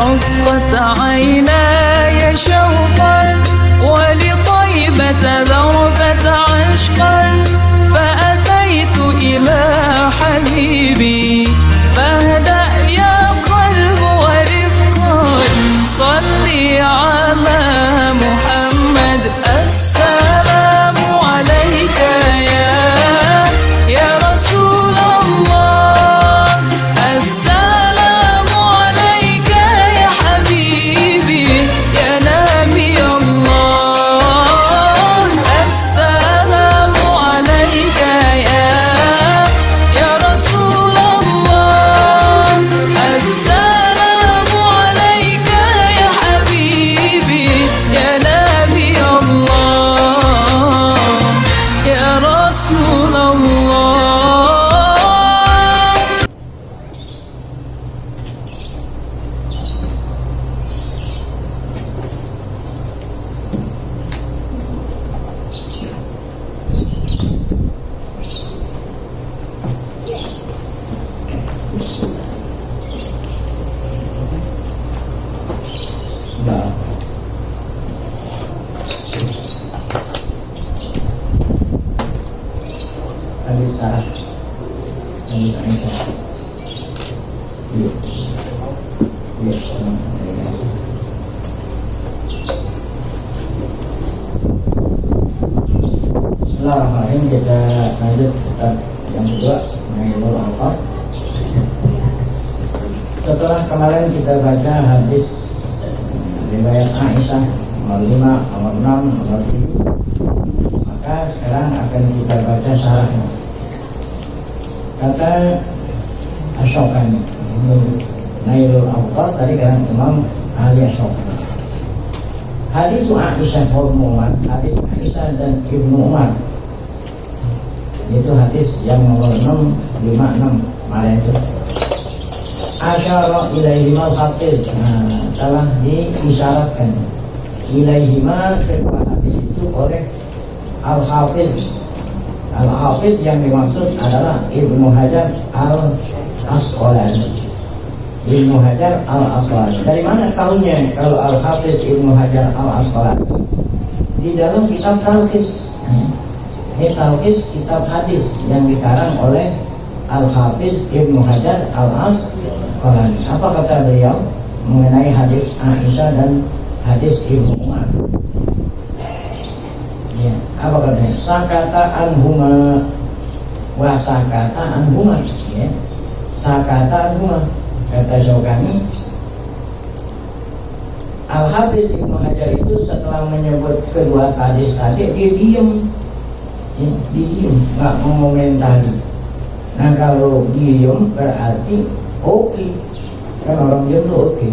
رقت عيناي شوقا ولطيبة ذرفت عشقا فأتيت إلى حبيبي فاهدأ يا قلب ورفقا صلي على محمد السلام عليك يا رسول الله السلام عليك يا حبيبي يا نبي الله السلام عليك يا رسول الله السلام عليك يا حبيبي يا نبي الله يا رسول الله. Nah, Alisa, Alisa, iya, iya, Bismillahirrahmanirrahim. Kita lanjut kitab yang kedua, Nailul Awqar. Setelah kemarin kita baca hadis riwayat Aisyah nomor 5, nomor 6, nomor 7, maka sekarang akan kita baca syarahnya. Kata Asyokani, Nailul Awqar tadi kan Imam Ali Asyokani. Hadis Aisyah Umar, hadis Aisyah dan Ibnu Umar, itu hadis yang nomor 656 kemarin itu. Asyara ilaihima al-hafiz, telah diisyaratkan ilaihima kedua hadis itu oleh al-hafiz. Al-hafiz yang dimaksud adalah Ibnu Hajar al-Asqalani. Ibnu Hajar al-Asqalani. Dari mana tahunya kalau al-hafiz Ibnu Hajar al-Asqalani? Di dalam kitab Talqis. Talqis kitab hadis yang dikarang oleh al-hafiz Ibnu Hajar al-Asqalani. Apa kata beliau mengenai hadis Aisyah dan hadis Ibnu Umar? Ya, apa katanya? Sakata anhuma wa sakata anhuma, ya. Sakata anhuma, kata Syaukani. Al-Hafiz Ibnu Hajar itu setelah menyebut kedua hadis tadi dia diam, ya, dia diam, nggak mengomentari. Nah kalau diam berarti oke, kan orang diam tuh oke.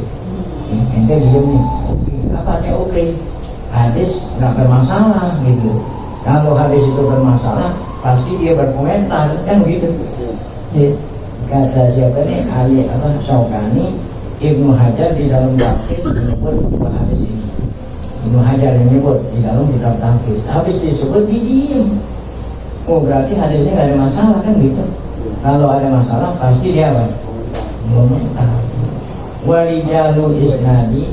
Ente diam nih, oke. Apa artinya oke? Hadis nggak bermasalah gitu. Kalau hadis itu bermasalah, pasti dia berkomentar, kan gitu. Ya. Kata siapa nih? Ali Syaukani, Ibnu Hajar di dalam Talqis menyebut dua hadis ini. Ibnu Hajar menyebut di dalam kitab Talqis. Habis disebut diam. Oh berarti hadisnya nggak ada masalah kan gitu. Kalau ada masalah pasti dia apa? Komentar. Walijalu isnadi,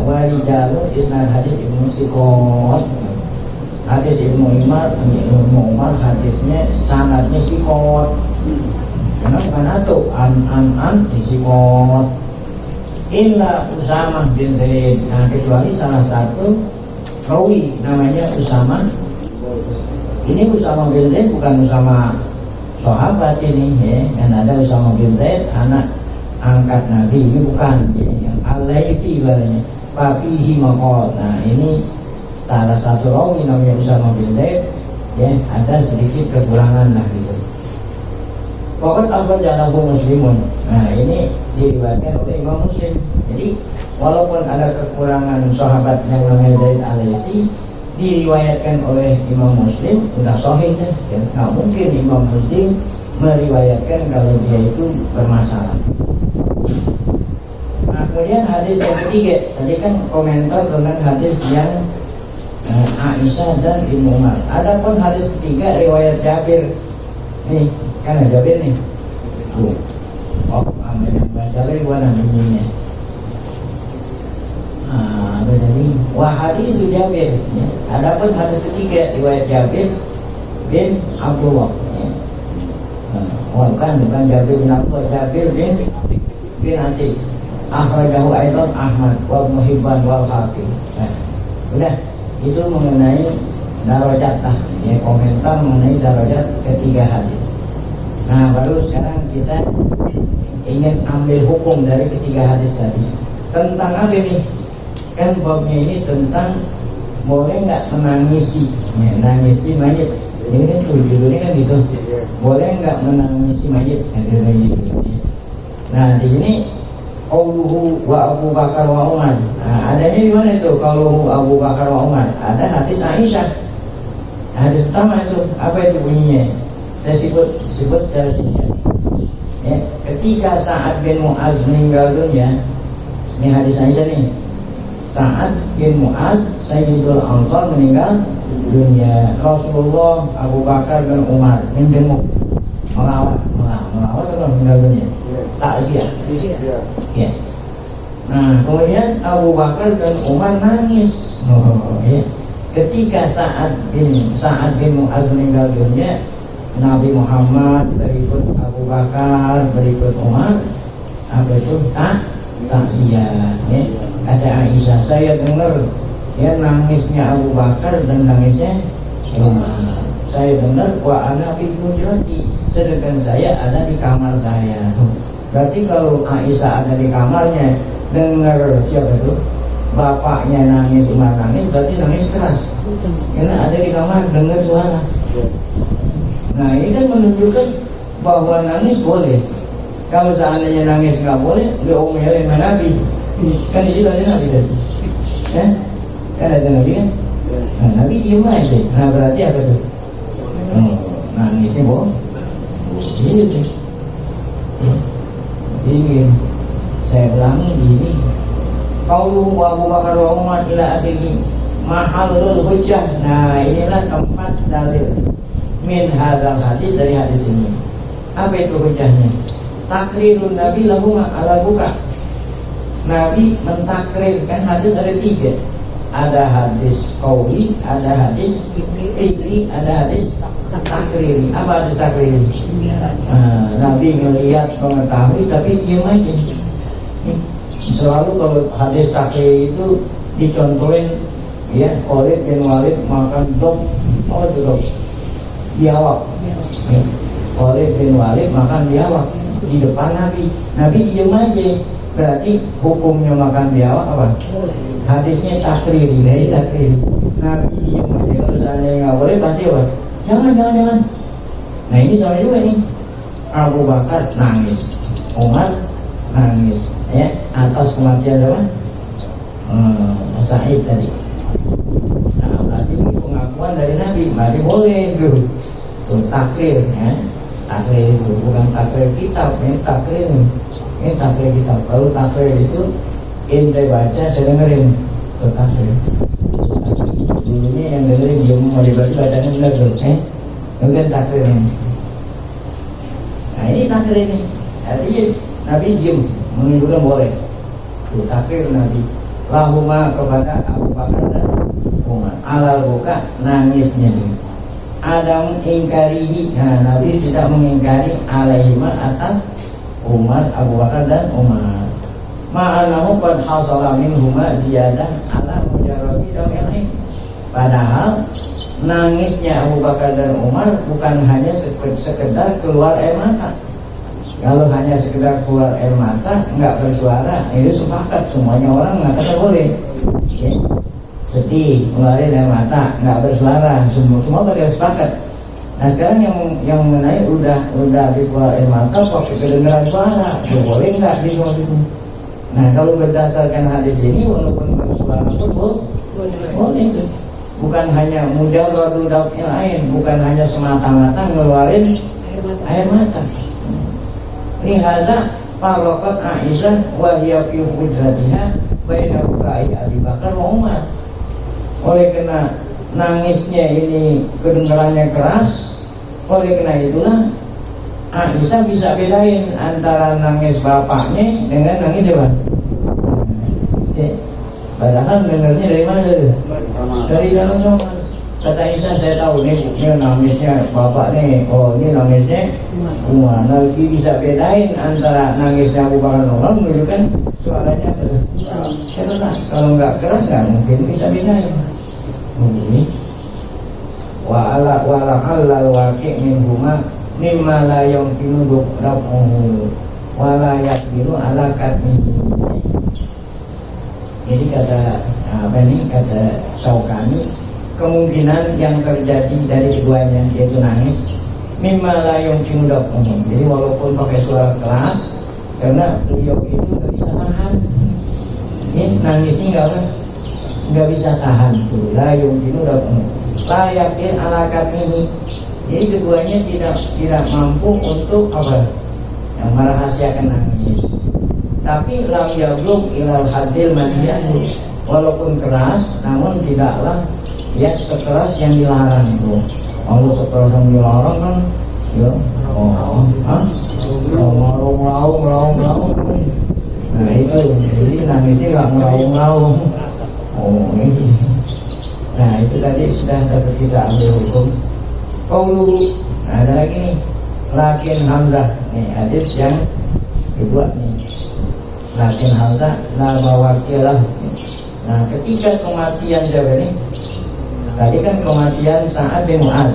walijalu isnad hadis Ibnu Sikot, hadis Ibnu Umar hadisnya sanadnya Sikot. Karena bukan atau an di Sikot. Illa Usamah bin Zaid. Nah kecuali salah satu rawi namanya Usamah. Ini Usamah bin Zaid bukan Usamah sahabat ini, ya. Kan ada Usamah bin Zaid anak angkat Nabi, ini bukan, ya, yang Al-Laythi katanya, papihi maqal. Nah ini salah satu rawi namanya Usamah bin Zaid, ya, ada sedikit kekurangan lah gitu. Pokoknya asal jalahu Muslimun. Nah ini diriwayatkan oleh Imam Muslim. Jadi walaupun ada kekurangan sahabat yang namanya Zaid Al-Laythi, diriwayatkan oleh Imam Muslim sudah sahih kan? Ya, nggak mungkin Imam Muslim meriwayatkan kalau dia itu bermasalah. Nah kemudian hadis yang ketiga, tadi kan komentar tentang hadis yang Aisyah dan Ibnu Umar. Adapun hadis ketiga riwayat Jabir, nih kan ada Jabir nih. Tuh, oh, yang baca lagi mana bunyinya? Wa hadis Jabir. Ya. Adapun hadis ketiga riwayat Jabir bin Abdullah. Ya. Bukan Jabir bin Abdullah, Jabir bin Atik. Akhrajahu aidan Ahmad wa Ibnu Hibban wal Hakim. Nah, udah itu mengenai darajat lah, ya, komentar mengenai darajat ketiga hadis. Nah, baru sekarang kita ingin ambil hukum dari ketiga hadis tadi. Tentang apa nih? Kan babnya ini tentang boleh nggak menangisi, ya, nangisi mayit. Ini kan judulnya kan gitu. Boleh nggak menangisi mayit? Nah, di sini qauluhu wa Abu Bakar wa Umar. Nah, adanya di mana itu qauluhu Abu Bakar wa Umar? Ada hadis Aisyah. Hadis pertama itu apa itu bunyinya? Saya sebut secara singkat. Ya, ketika Sa'ad bin Mu'az meninggal dunia, ini hadis Aisyah nih. Sa'ad bin Mu'az Sayyidul Ansar meninggal dunia. Rasulullah, Abu Bakar dan Umar menjenguk, melawat atau meninggal dunia. Takziah. Ya. Nah, kemudian Abu Bakar dan Umar nangis. Ya. Ketika Sa'ad bin Mu'az meninggal dunia, Nabi Muhammad berikut Abu Bakar, berikut Umar, apa itu? Takziah. Ya. Kata Aisyah, saya dengar ya nangisnya Abu Bakar dan nangisnya Umar. Saya dengar wa ana fi hujrati, sedangkan saya ada di kamar saya. Berarti kalau Aisyah ada di kamarnya dengar siapa itu? Bapaknya nangis, Umar nangis, berarti nangis keras. Karena ada di kamar dengar suara. Nah, ini kan menunjukkan bahwa nangis boleh. Kalau seandainya nangis nggak boleh, diomelin sama Nabi. Kan di situ ada Nabi tadi. Ya? Kan ada Nabi kan? Nah, Nabi diem aja. Nah, berarti apa tuh? Nangisnya bohong. Gitu. Ini saya ulangi di sini. Qauluhu Abu Bakar wa Umar ila akhirih mahallul hujjah. Nah, inilah tempat dalil min hadzal hadis, dari hadis ini. Apa itu hujjahnya? Takrirun Nabi lahum ala buka. Nabi mentakrirkan, hadis ada tiga. Ada hadis qauli, ada hadis fikri, ada hadis takriri. Apa hadis takriri? Nabi ngelihat, mengetahui, tapi diam aja. Selalu kalau hadis takriri itu dicontohin, ya, Khalid bin Walid makan dog, apa itu dog? Biawak. Ya. Khalid bin Walid makan biawak di depan Nabi. Nabi diam aja. Berarti hukumnya makan biawak apa? Hadisnya takriri, dari takriri. Nabi diam aja. Kalau seandainya nggak boleh, pasti apa? Jangan. Nah, ini soalnya juga nih. Abu Bakar nangis, Umar nangis, ya, atas kematian apa? Sa'id tadi. Nah, berarti ini pengakuan dari Nabi. Berarti boleh tuh takrir, ya. Takrir itu bukan takrir kitab, ini takrir nih. Ini takrir kitab. Kalau takrir itu ente baca, saya dengerin. Itu takrir. Dulunya yang dengerin dia mau dibaca, bacanya benar tuh, bukan takrir ini. Nah, ini takrir ini. Artinya Nabi diem, menunjukkan boleh. Itu takrir Nabi. Lahuma kepada Abu Bakar dan Umar. Alal buka, nangisnya dia. Adam ingkarihi. Nah, Nabi tidak mengingkari alaihima atas Umar, Abu Bakar dan Umar. Ma'anahu qad hasala minhuma ziyadah ala mujarradi dam'il. Padahal nangisnya Abu Bakar dan Umar bukan hanya sekedar keluar air mata. Kalau hanya sekedar keluar air mata, nggak bersuara, itu sepakat semuanya orang mengatakan boleh. Ya. Sedih, keluarin air mata, nggak bersuara, semua pada sepakat. Nah, sekarang yang mengenai udah habis keluar air mata, kok kedengeran suara, boleh nggak di situ? Nah, kalau berdasarkan hadis ini, walaupun bersuara pun boleh itu. Bukan hanya mujarradu dam'il ain, bukan hanya semata-mata ngeluarin air mata. Lihaza faraqat Aisyah wa hiya fi hujratiha baina bukai Abi Bakar wa Umar. Oleh karena nangisnya ini kedengarannya keras, oleh karena itulah Aisyah bisa bedain antara nangis bapaknya dengan nangis siapa? Padahal dengarnya dari mana? Dari dalam kamar. Kata Isa, saya tahu nih nangisnya bapak nih. Oh, ini nangisnya Umar. Nabi bisa bedain antara nangisnya Abu Bakar orang gitu kan, suaranya keras. Kalau nggak keras nggak mungkin bisa bedain. Ini wala halal waqi' min huma mimma la yumkinu rafuhu wala yaqdiru ala katmihi. Jadi kata Syaukani, kemungkinan yang terjadi dari keduanya yaitu nangis mimma la yumkinu rafuhu. Jadi walaupun pakai suara keras, karena beliau itu nggak bisa tahan. Ini nangisnya nggak bisa tahan tuh. La yumkinu rafuhu la yakin ala katmihi. Jadi keduanya tidak mampu untuk apa? Yang merahasiakan nangis. Tapi lam yablugh ilal hadil madiyah, walaupun keras namun tidaklah ya sekeras yang dilarang itu. Kalau sekeras yang dilarang kan ya meraung. Nah itu jadi nangisnya nggak meraung. Oh ini. Nah itu tadi sudah dapat kita ambil hukum. Qauluhu. Nah ada lagi nih, lakin hamzah. Nih hadis yang kedua nih. Lakin Hamzah la bawakilah. Nah ketika kematian siapa ini? Tadi kan kematian Sa'ad bin Mu'adz.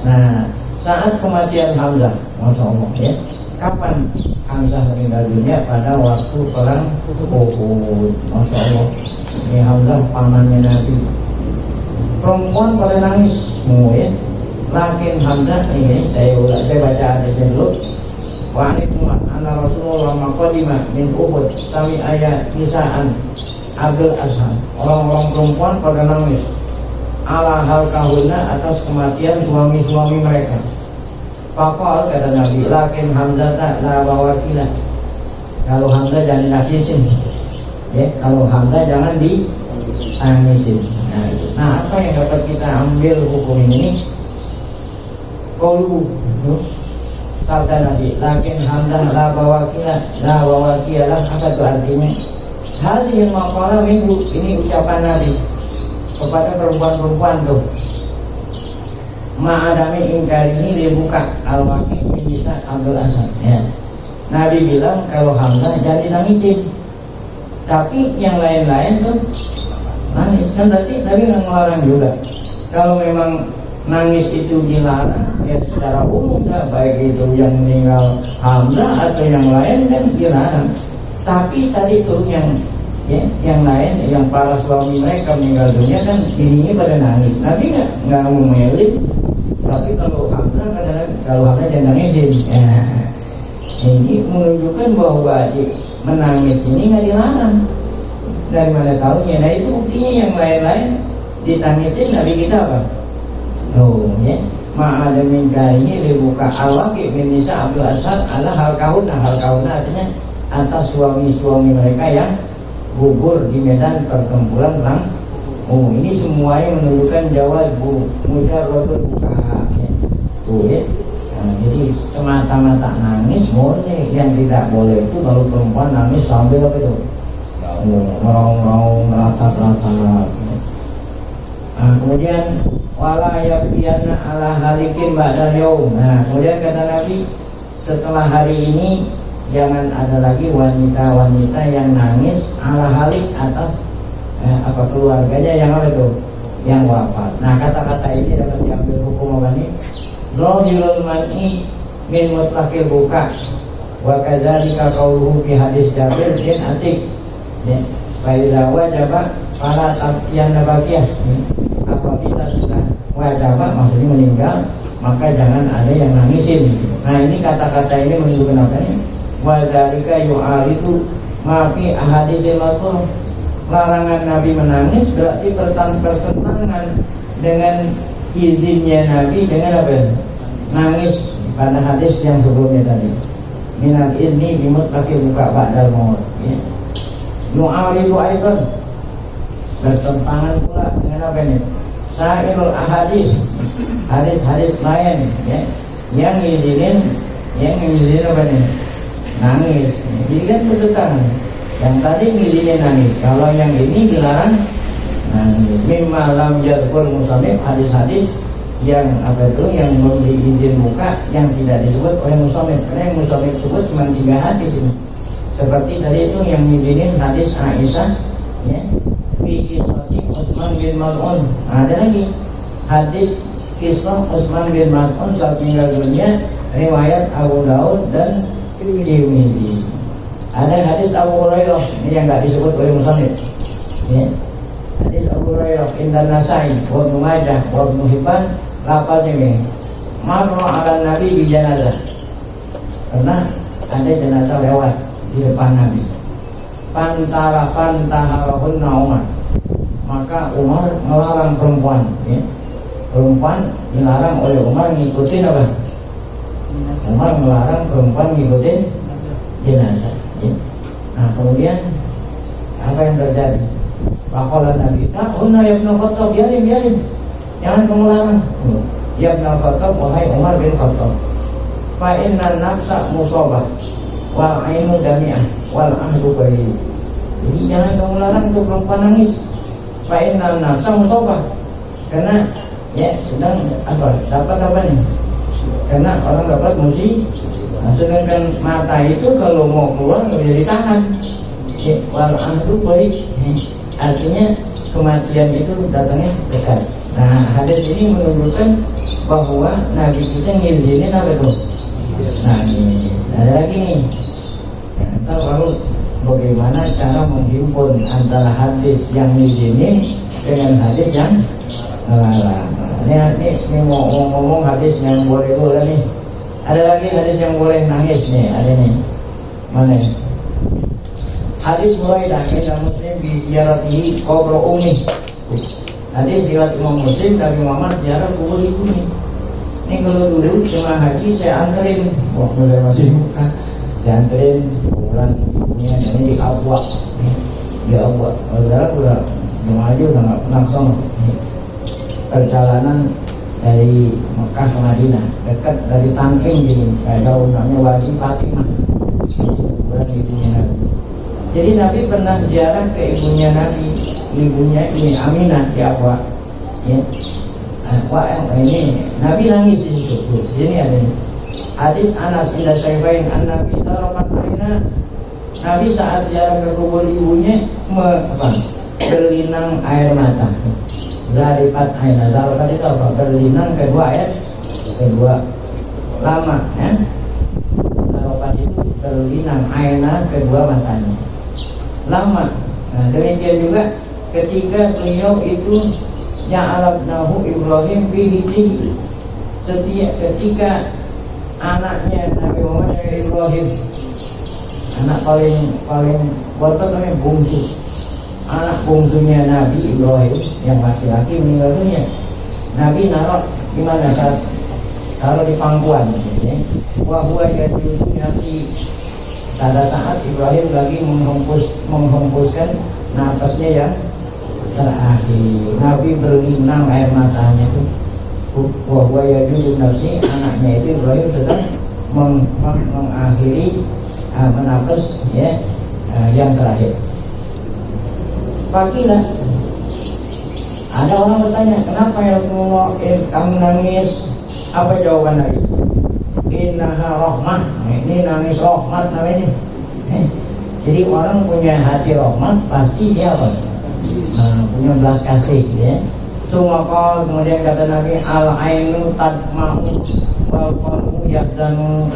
Nah saat kematian Hamzah, Masya Allah ya. Kapan Hamzah meninggal dunia? Pada waktu perang Uhud. Masya Allah. Ini Hamzah pamannya Nabi. Perempuan pada nangis semua ya. Lakin Hamzah ini saya baca hadisnya dulu. Wa anikumat anna Rasulullah maqadima min Uhud sami ayat nisaan Abdul Asham. Orang-orang perempuan pada nangis ala hal kahuna atas kematian suami-suami mereka. Pakal kata Nabi, lakin Hamzah tak la bawakilah. Kalau Hamzah jangan dinangisin ya, kalau Hamzah jangan ditangisin. Nah apa yang dapat kita ambil hukum ini? Qaulu sabda Nabi, lakin Hamzah la bawakilah, apa itu artinya? Hal yang maqala minggu, ini ucapan Nabi kepada perempuan-perempuan tuh. Ma'adami ingkari ini dibuka al-waqi bisa Abdul Asad ya. Nabi bilang kalau Hamzah jadi nangisin, tapi yang lain-lain tuh nangis. Kan berarti Nabi nggak ngelarang juga. Kalau memang nangis itu dilarang ya secara umum dah, baik itu yang meninggal Hamzah atau yang lain kan dilarang. Tapi tadi tuh yang lain, yang para suami mereka meninggal dunia kan ininya pada nangis. Nabi nggak ngomelin. Tapi kalau Hamzah jangan nangisin. Ya. Ini menunjukkan bahwa menangis ini nggak dilarang. Dari mana tahunya? Nah itu buktinya yang lain-lain ditangisin. Nabi kita apa? Oh ya, ma'ada min karihi dibuka al-waqi min nisa Abdul Asad ala hal kauna artinya atas suami-suami mereka yang gugur di medan pertempuran perang. Oh ini semuanya menunjukkan jawab mujarradul buka ya. Tuh ya. Nah, jadi semata-mata nangis boleh, yang tidak boleh itu kalau perempuan nangis sambil apa itu? Meraung-raung, meratap-ratap. Nah, kemudian wala yabdiyana ala halikin ba'dal yaum. Nah, kemudian kata Nabi, setelah hari ini jangan ada lagi wanita-wanita yang nangis ala halik atas keluarganya yang apa itu? Yang wafat. Nah, kata-kata ini dapat diambil hukum apa nih? Zahirul man'i min mutlaqil buka. Wa kadzalika qauluhu fi hadis Jabir bin Atik. Ya, fa idza wajaba fala tabtiyan nabaqiyah. Apabila sudah wajaba maksudnya meninggal, maka jangan ada yang nangisin. Nah ini kata-kata ini menunjukkan apa nih? Wadzalika yu'aridu ma fi ahaditsil matur. Larangan Nabi menangis berarti bertentangan dengan izinnya Nabi dengan apa? Nangis pada hadis yang sebelumnya tadi. Minal idni bimutlaqi buka ba'dal maut. Ya. Yu'aridu aidan, bertentangan pula dengan apa ini? Sa'irul ahadis, hadis-hadis lain ya, yang ngizinin apa nih? Nangis. Jadi kan bertentangan. Yang tadi ngizinin nangis, kalau yang ini dilarang nangis. Mimma lam yadkur musannif, hadis-hadis yang apa itu, yang memberi izin muka yang tidak disebut oleh musannif. Karena yang musannif sebut cuma 3 hadis ini. Seperti tadi itu yang ngizinin hadis Aisyah, ya, fi kisah Utsman bin Maz'un. Ada lagi hadis kisah Utsman bin Maz'un saat meninggal dunia, riwayat Abu Daud dan Tirmidzi. Ada hadis Abu Hurairah ini yang nggak disebut oleh musannif, ya. Hadis Abu Hurairah Indan Nasai wa Ibnu Majah wa Ibnu Hibban, lafaznya ini marra ala Nabi bi janazah, karena ada jenazah lewat di depan Nabi. Pantaharahunna Umar, maka Umar melarang perempuan, ya. Perempuan dilarang oleh Umar ngikutin apa? Umar melarang perempuan ngikutin jenazah, ya. Nah kemudian apa yang terjadi? Faqala Nabi, "Ta'unna ya Ibnu Khattab, biarin, jangan kamu larang." Ya Ibnu Khattab, wahai Umar bin Khattab, fa inna nafsa musabah wal ainu dami'ah wal ahdu bayi. Jadi jangan kamu larang untuk perempuan nangis. Fa inna nafsa musabah, karena ya sedang apa? Dapat apa nih? Karena orang dapat musibah. Nah, sedangkan mata itu kalau mau keluar nggak bisa ditahan. Wal ahdu baik, artinya kematian itu datangnya dekat. Nah hadis ini menunjukkan bahwa Nabi kita ngizinin apa itu? Nah ini ada lagi nih. Kita baru bagaimana cara menghimpun antara hadis yang ngizinin dengan hadis yang melarang. Ini mau ngomong hadis yang boleh nih. Ada lagi hadis yang boleh nangis nih, ada nih. Mana? Hadis Buraidah inda Muslim bi ziyaratihi qabr ummi. Hadis riwayat Imam Muslim, Nabi Muhammad ziarah kubur ibunya. Ini kalau dulu jemaah haji saya anterin, waktu saya masih muka, saya anterin kuburan ibunya, ini di Abwa, di Abwa. Saudara udah jemaah haji udah nggak pernah sono. Perjalanan dari Mekah ke Madinah, dekat dari Tanqim di daun namanya Wadi Fatimah, kuburan ibunya Nabi. Jadi Nabi pernah ziarah ke ibunya Nabi, ibunya ini Aminah di Abwa, ya. Wah ini Nabi nangis di situ. Di sini ada ini. Hadis Anas inda Syaibain an Nabi tarapat aina. Nabi saat ziarah ke kubur ibunya berlinang air mata. Zaripat aina, zaripat itu apa? Berlinang kedua ayat kedua lama, ya. Zaripat itu berlinang aina kedua matanya lama. Nah demikian juga ketika beliau itu Ya'alabnahu Ibrahim bihijri, setiap ketika anaknya Nabi Muhammad Ibrahim, anak paling botot namanya bungsu, anak bungsunya Nabi Ibrahim yang laki-laki meninggal dunia. Nabi naruh di mana? Saat taruh di pangkuan, ya. Wahwa yajudu nafsi, pada saat Ibrahim lagi menghempuskan nafasnya yang terakhir. Nabi berlinang air matanya itu. Wahwa yajudu nafsi, anaknya itu Ibrahim sedang mengakhiri menafas, ya, yang terakhir. Pagilah ada orang bertanya, kenapa ya Rasulullah kamu nangis? Apa jawaban Nabi? Innaha rahmah. Ini nangis rahmat namanya. Jadi orang punya hati rahmat pasti dia apa? Punya belas kasih, ya. Sumaqal, kemudian kata Nabi, al-ainu tadma'u wal qalbu yahzanu.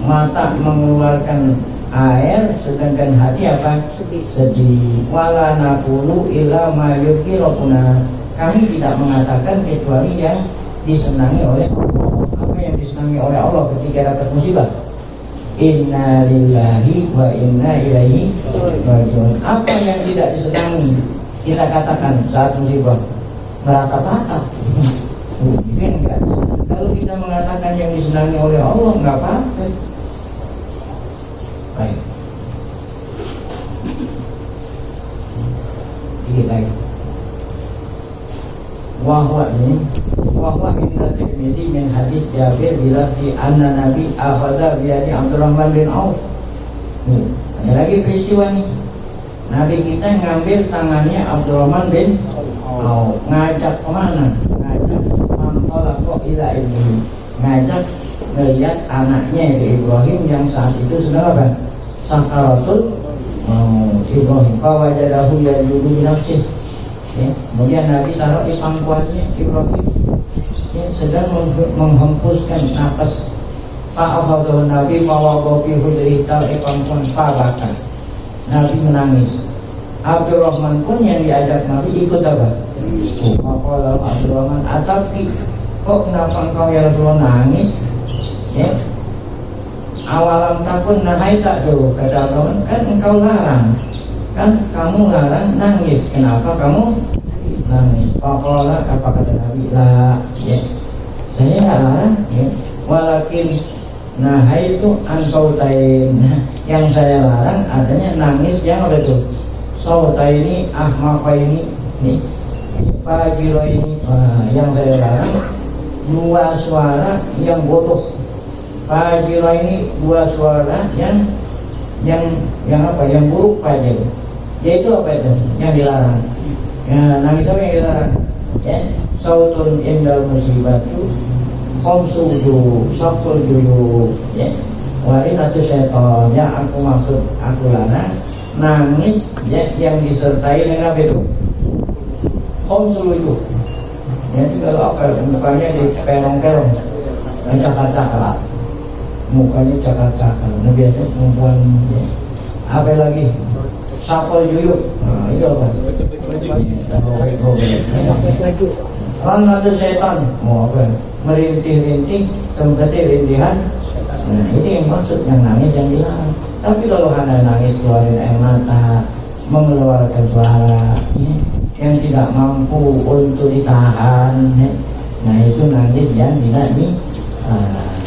Mata mengeluarkan air sedangkan hati apa? Sedih. Wala naqulu illa ma yubqi rabbuna. Kami tidak mengatakan kecuali yang disenangi oleh Allah. Apa yang disenangi oleh Allah ketika dapat musibah? Inna lillahi wa inna ilaihi raji'un. Apa yang tidak disenangi kita katakan saat musibah? Meratap-ratap. Ini enggak disenangi. Kalau kita mengatakan yang disenangi oleh Allah, enggak apa-apa. Baik. Dikit lagi. Wahwa inna Tirmidzi min hadis Jabir bila fi anna Nabi akhadha bi yadi Abdurrahman bin Auf. Ada lagi peristiwa nih. Nabi kita ngambil tangannya Abdurrahman bin Auf, ngajak kemana? Ngajak mamtolako ila Ibrahim, ngajak melihat anaknya itu Ibrahim yang saat itu sedang apa? Sakaratul Ibrahim. Fawajadahu yajudu binafsih. Ya, kemudian Nabi taruh di pangkuannya Ibrahim, ya, sedang menghempuskan nafas. Fa'afadhu Nabi mawagofi hudrital pangkuan fa'baka. Nabi menangis. Abdurrahman pun yang diajak Nabi ikut apa? Maqala Abdurrahman, atapi kok kenapa engkau ya Rasulullah nangis? Ya, awalam takun nahai tak dulu, kata Abdurrahman, kan engkau larang, kan kamu larang nangis, kenapa kamu nangis? Maqala, apa kata Nabi? Lah, ya, saya nggak larang, ya, walakin nahai itu ansautain. Yang saya larang adanya nangis yang apa itu? Sautaini ahmaqaini, nih, fajiro ini. Yang saya larang dua suara yang bodoh. Fajiro ini dua suara yang apa? Yang buruk fajir. Yaitu apa itu? Yang dilarang. Ya, nangis apa yang dilarang? Ya, sautun indal musibatu khomsudu sakful juyu, ya, warinatu syaitan. Yang aku maksud, aku larang nangis, ya, yang disertai dengan apa itu? Khomsul itu. Jadi kalau apa? Mukanya di perong-perong, cakar-cakar, mukanya cakar-cakar. Nah, biasa perempuan, ya. Apa lagi? Sakful juyu. Nah, itu apa? Ranatu setan, mau apa? Merintih-rintih, tempatnya rintihan. Nah, ini yang maksud yang nangis yang dilarang. Tapi kalau hanya nangis keluarin air mata, mengeluarkan suara, ya, yang tidak mampu untuk ditahan, ya, nah itu nangis yang tidak dilarang.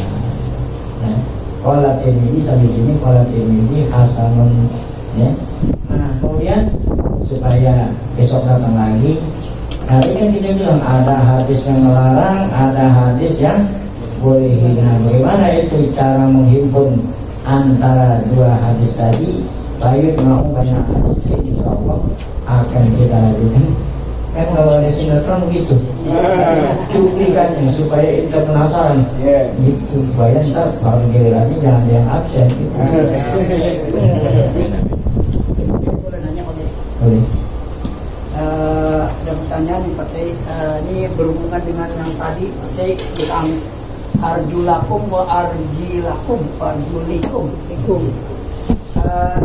Nah, kalau ini sampai sini, kalau ini hasanun, ya. Nah, kemudian supaya besok datang lagi. Tadi kan kita bilang ada hadis yang melarang, ada hadis yang boleh hina. Bagaimana itu cara menghimpun antara dua hadis tadi? Baik, mau banyak hadis, insya Allah akan kita lanjutkan. Kan kalau ada sinetron begitu, cuplikannya supaya kita penasaran, gitu. Supaya ntar baru gilirannya jangan ada yang absen. Gitu. Boleh. Ada pertanyaan nih Pak Kiai, ini berhubungan dengan yang tadi Pak Kiai bilang arjulakum wa arjilakum wa arjulikum.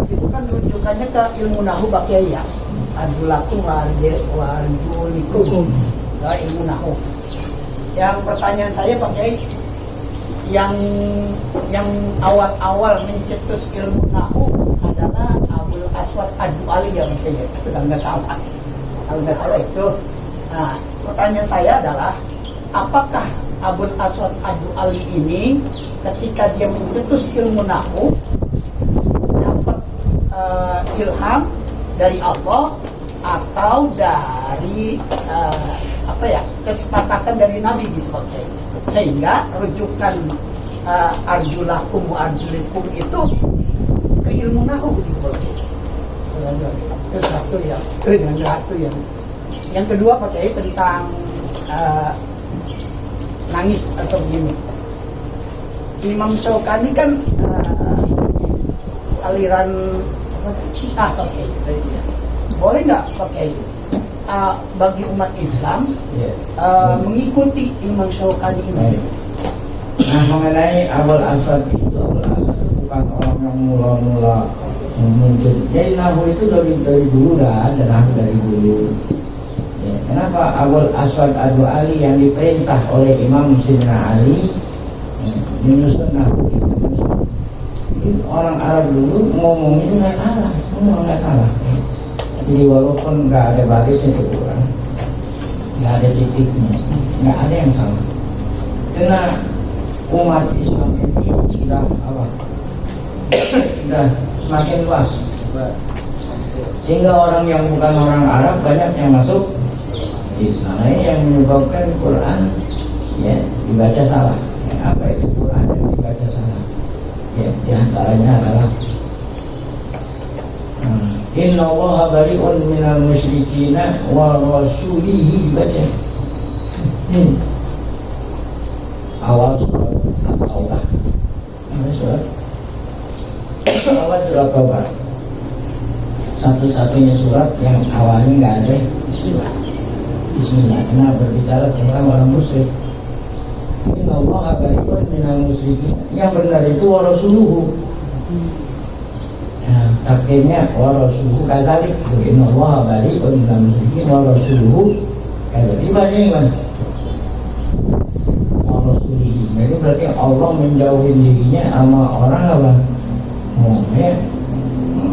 Itu kan rujukannya ke ilmu nahu Pak Kiai ya. Arjulakum wa arjulikum, ke ilmu nahu. Yang pertanyaan saya Pak Kiai, yang awal-awal mencetus ilmu nahu adalah Abul Aswad Ad-Du'ali ya Pak Kiai, itu nggak salah. Kalau nggak salah itu. Nah, pertanyaan saya adalah, apakah Abul Aswad Ad-Du'ali ini ketika dia mencetus ilmu nahu dapat ilham dari Allah atau dari kesepakatan dari Nabi gitu Pak Kiai, sehingga rujukan arjulakum wa arjulikum itu ke ilmu nahu gitu Pak Kiai. Itu satu ya. Yang kedua Pak Kiai tentang nangis atau begini. Imam Syaukani kan aliran Syiah Pak Kiai. Boleh nggak Pak Kiai bagi umat Islam mengikuti Imam Syaukani ini? Nah, mengenai Abul Aswad itu, Abul Aswad bukan orang yang mula-mula muncul. Jadi nahu itu dari dulu dah ada nahu dari dulu. Ya, kenapa Abul Aswad Ad-Du'ali yang diperintah oleh Imam Sidna Ali menyusun nahu itu? Orang Arab dulu ngomongnya nggak salah, semua nggak salah. Jadi walaupun nggak ada barisnya itu kurang, nggak ada titiknya, nggak ada yang salah. Karena umat Islam ini sudah apa? Sudah semakin luas, sehingga orang yang bukan orang Arab banyak yang masuk Islam. Ini yang menyebabkan Quran ya dibaca salah. Ya, apa itu Quran yang dibaca salah? Ya, diantaranya adalah Inna Allah bari'un minal musyrikina wa rasulihi, baca. Awal surat At-Taubah. Awal surat Taubah. Satu-satunya surat yang awalnya nggak ada Bismillah. Bismillah. Kenapa berbicara tentang orang musyrik? Inna Allah bari'un minal musyrikin. Yang benar itu wa rasuluhu. Nah, takdirnya wa rasuluhu kadzalik. Inna Allah bari'un minal musyrikin wa rasuluhu kadzalik. Dibacanya gimana? Wa rasulihi. Itu berarti Allah menjauhin dirinya sama orang apa? Ya.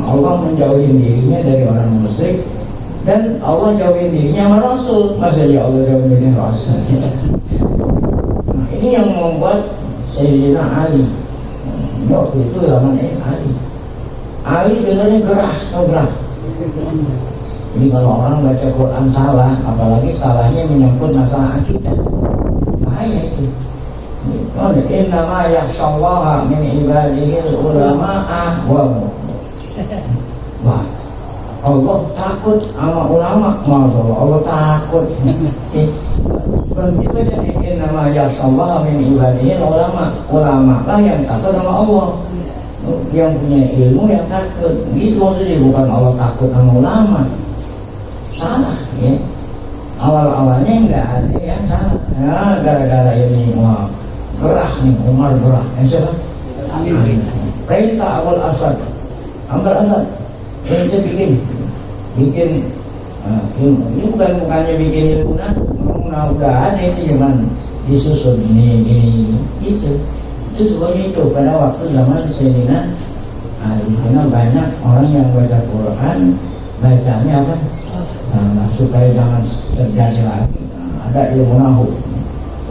Allah menjauhin dirinya dari orang musyrik, dan Allah jauhin dirinya sama Rasul. Masa dia Allah jauhin dirinya Rasul? Nah, ini yang membuat Sayyidina Ali, waktu itu zaman Ali sebenarnya gerah, gerah. Jadi kalau orang baca Quran salah, apalagi salahnya menyangkut masalah akidah, bahaya itu. Innama yakhshallaha min ibadihil ulama'ah wah, Allah takut sama ulama. Masya Allah, Allah takut. Begitu jadi innama yakhshallaha min ibadihil ulama lah yang takut sama Allah. Yang punya ilmu yang takut. Gitu maksudnya, bukan Allah takut sama ulama. Salah ya. Awal-awalnya nggak ada yang salah. Ya, gara-gara ini wah, gerah nih, Umar gerah. Yang siapa? Perintah awal Asad, Amr Asad. Itu bikin ilmu. Ini bukannya bikin ilmu. Nah, udah ada itu cuman disusun ini itu sebab itu pada waktu zaman Sayyidina Ali, karena banyak orang yang baca Quran bacanya apa? Nah, supaya jangan terjadi lagi. Ada ilmu nahu.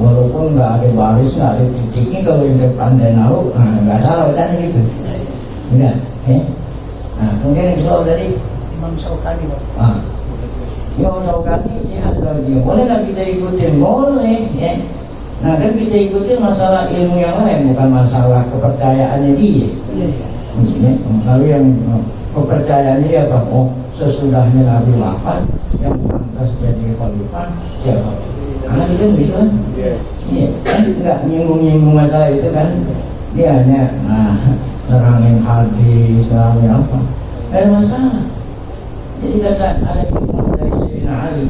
Walaupun nggak ada baris, nggak ada titiknya, kalau yang pandai nahu, nggak salah dan gitu. Udah, Nah, kemudian yang kedua dari Imam Syaukani. Imam Syaukani dia boleh nggak kita ikutin? Boleh, ya. Nah, kan kita ikutin masalah ilmu yang lain, bukan masalah kepercayaannya dia. Lalu yang kepercayaan dia apa? Oh, sesudahnya Nabi wafat, yang pantas jadi khalifah siapa? Nah, itu begitu kan? Iya, kan nggak nyinggung masalah itu kan? Dia hanya nerangin hadis, nerangin apa? Ada masalah. Jadi kata ada hikmah dari Sayyidina Ali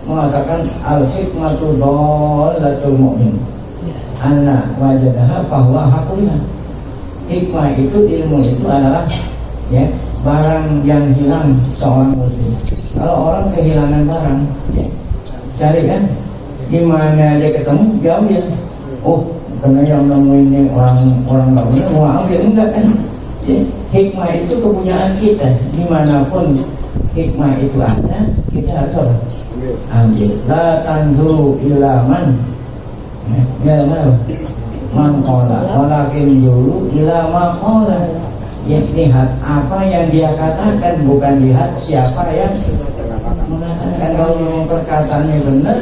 mengatakan al-hikmatu dhalatul mu'min. Anna wajadaha fahuwa haqqullah. Hikmah itu, ilmu itu adalah ya, barang yang hilang seorang muslim. Kalau orang kehilangan barang, ya, cari kan, di mana dia ketemu, jauh ya. Oh, karena yang nemuin ini orang nggak benar, mau ambil enggak kan? Ya, hikmah itu kepunyaan kita. Dimanapun hikmah itu ada, kita harus ambil. La tanzuru ila man, ya mana? Man qala, walakin dulu ila ma qala. Ya, lihat apa yang dia katakan, bukan lihat siapa yang mengatakan. Kalau memang perkataannya benar,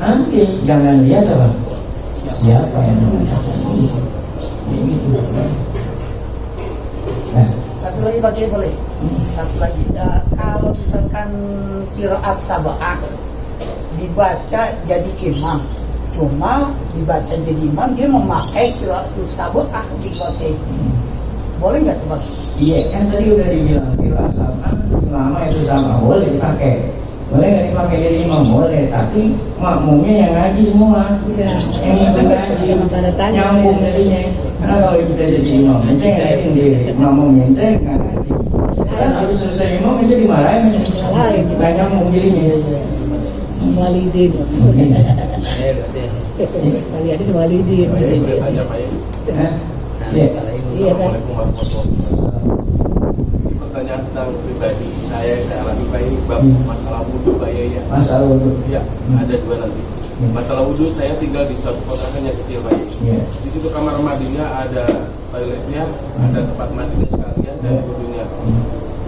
ambil. Jangan lihat apa siapa yang mengatakan. Begitu. Nah, Satu lagi bagi boleh. Satu lagi. Kalau misalkan qiraat sab'ah dibaca jadi imam, cuma dibaca jadi imam dia memakai qiraat sab'ah dibaca. Boleh nggak coba? iya kan tadi udah dibilang qiraat sab'ah selama itu sama boleh dipakai. Boleh nggak dipakai jadi imam? Boleh, tapi makmumnya yang ngaji semua. Yang itu ngaji, nyambung jadinya. Karena kalau kita jadi imam, itu yang ngaji sendiri. Makmum itu nggak ngaji. Kan habis selesai imam itu dimarahin. Nggak nyambung jadinya. Walidin. Kali ada walidin. Bertanya Pak ya. Iya. Assalamualaikum warahmatullahi wabarakatuh. Pertanyaan tentang pribadi saya alami Pak ini bab masalah wudhu Pak ya. Masalah wudhu. Ya, ada dua nanti. Masalah wudhu, saya tinggal di suatu kontrakan yang kecil Pak. Iya. Di situ kamar mandinya ada toiletnya, ada tempat mandinya sekalian dan wudhunya.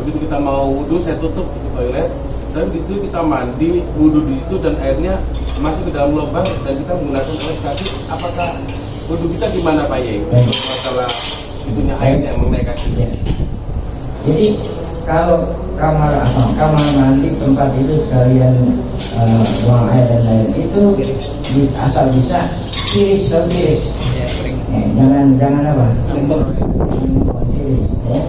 Begitu kita mau wudhu, saya tutup itu toilet. Dan di situ kita mandi, wudhu di situ dan airnya masuk ke dalam lubang dan kita menggunakan alas kaki. Apakah wudhu kita gimana Pak Ye? Masalah itunya airnya mengenai kaki. Ya. Jadi kalau kamar mandi tempat itu sekalian buang air dan lain itu asal bisa tiris. Jangan apa? Tiris, ya.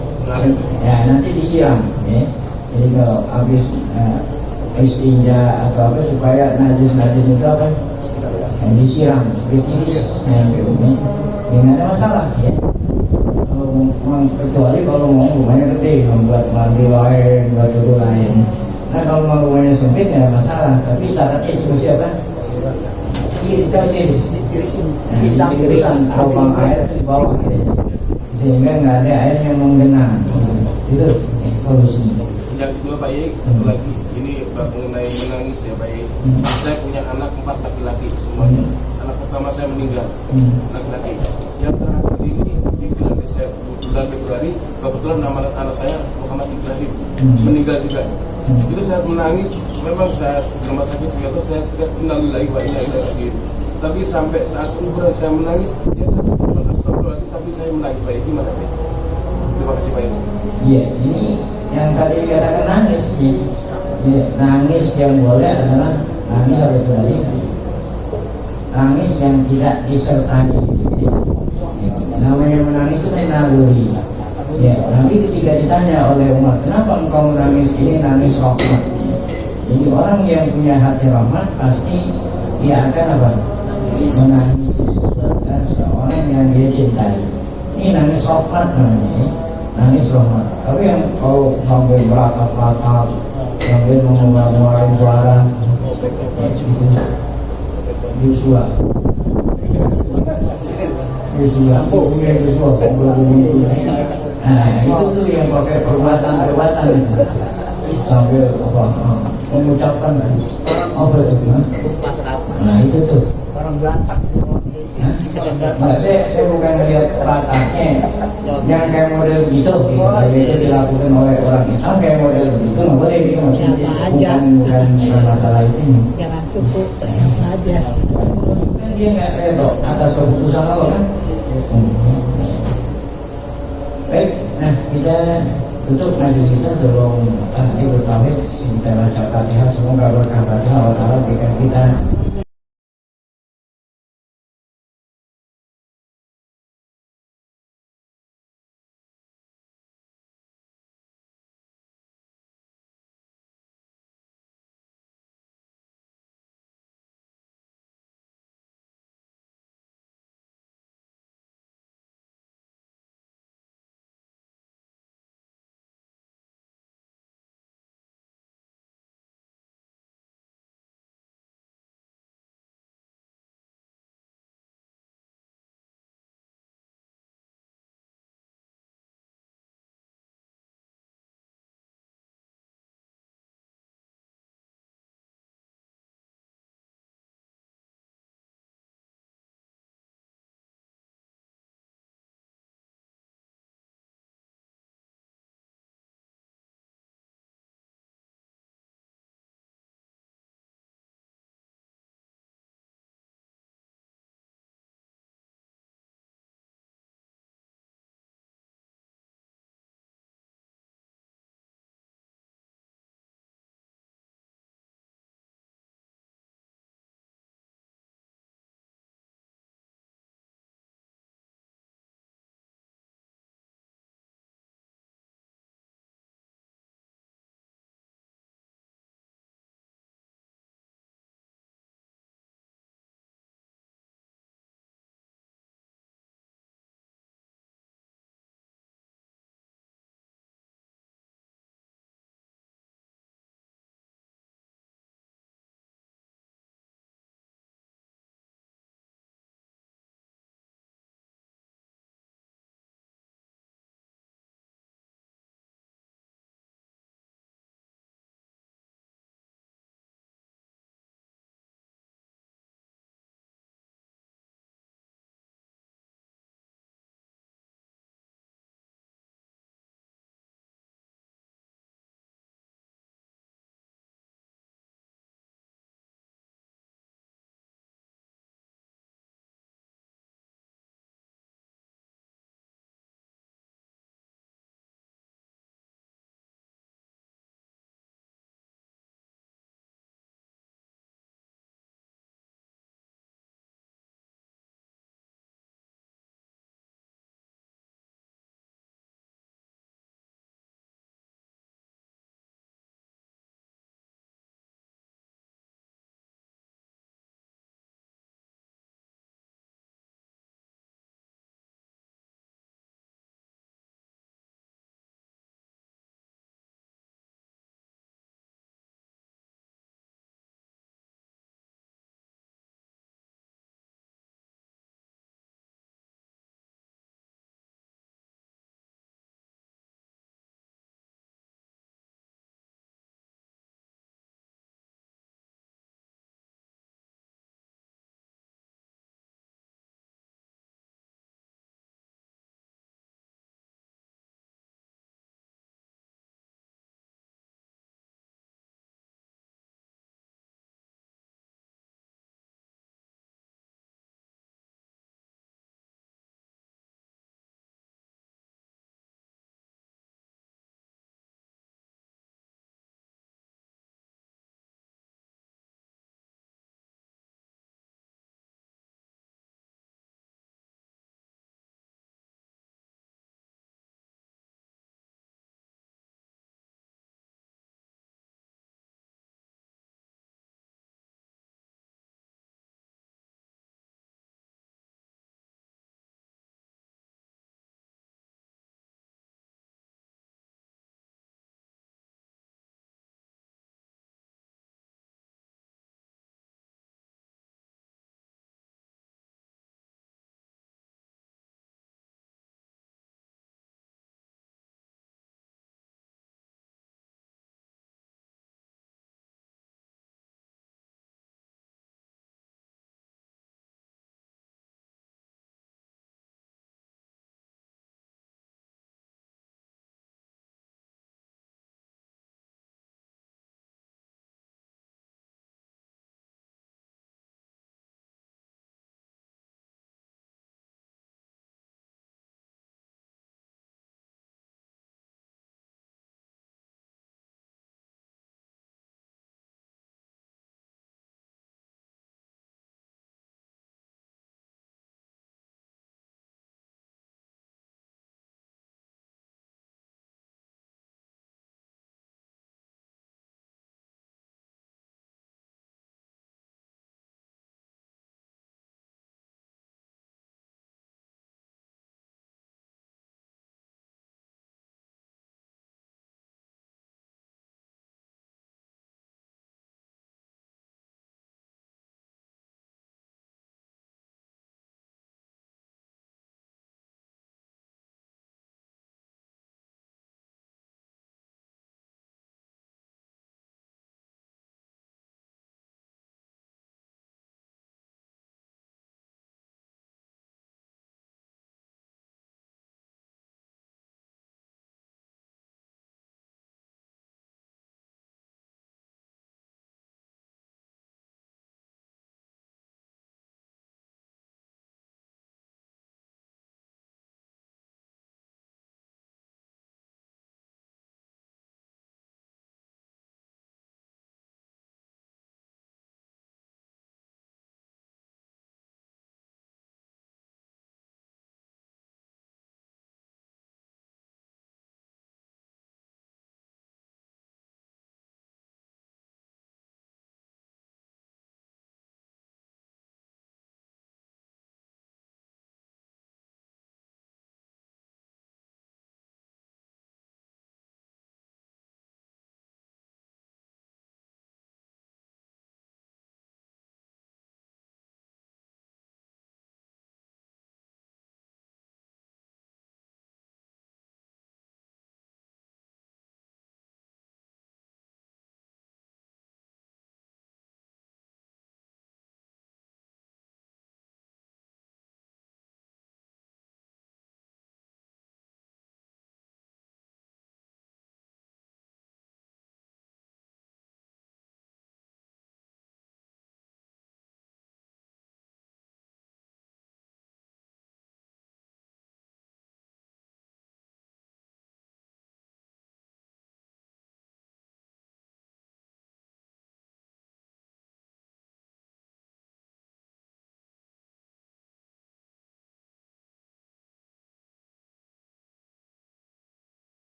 Ya nanti disiram, ya. Jadi kalau habis istinja atau apa supaya najis itu apa? Disiram, tiris, nggak ada masalah, ya. Kecuali kalau mau rumahnya gede, membuat mandi lain, buat dulu lain. Nah kalau mau rumahnya sempit nggak ada masalah, tapi syaratnya juga siapa? Tiris. Nah, tirisan lubang air di bawah, sehingga nggak ada air yang menggenang. Itu solusinya. Yang kedua Pak Yai, satu lagi ini mengenai menangis ya Pak Yai. Saya punya anak 4 laki-laki semuanya. Anak pertama saya meninggal, laki-laki. Yang terakhir ini di bulan Februari, kebetulan nama anak saya Muhammad Ibrahim meninggal juga. Itu saya menangis. Memang saya di rumah sakit ternyata saya tidak innalillahi wa inna ilaihi raji'un. Tapi sampai saat kuburan saya menangis, ya saya sebutkan astagfirullahaladzim, tapi saya menangis. Pak Yai, gimana Pak Yai? Terima kasih Pak Yai. Iya, ini yang tadi katakan nangis, ya. Ya, nangis yang boleh adalah nangis apa itu tadi? Nangis yang tidak disertai. Ya. Namanya menangis itu naluri. Ya, Nabi ketika ditanya oleh Umar, kenapa engkau menangis? Ini nangis rahmat. Jadi orang yang punya hati rahmat pasti dia akan apa? Menangis disebabkan seorang yang dia cintai. Ini nangis rahmat namanya. Nangis rahmat. Tapi yang kalau sampai beratap-ratap, sampai mengeluarkan suara, ya itu Yusua. Nah itu tuh yang pakai perbuatan itu sambil apa mengucapkan apa itu? Nah itu tuh. Orang berantak. Nah, saya bukan melihat rataknya yang kayak model begitu, itu dilakukan oleh orang Islam kayak model begitu nggak boleh gitu maksudnya. Bukan masalah itu. Jangan suku siapa aja. Kan dia nggak rebel atas keputusan Allah kan. Baik, nah kita tutup majlis kita tolong bertauhid kita baca Fatihah, semoga berkah Fatihah Allah Ta'ala berikan kita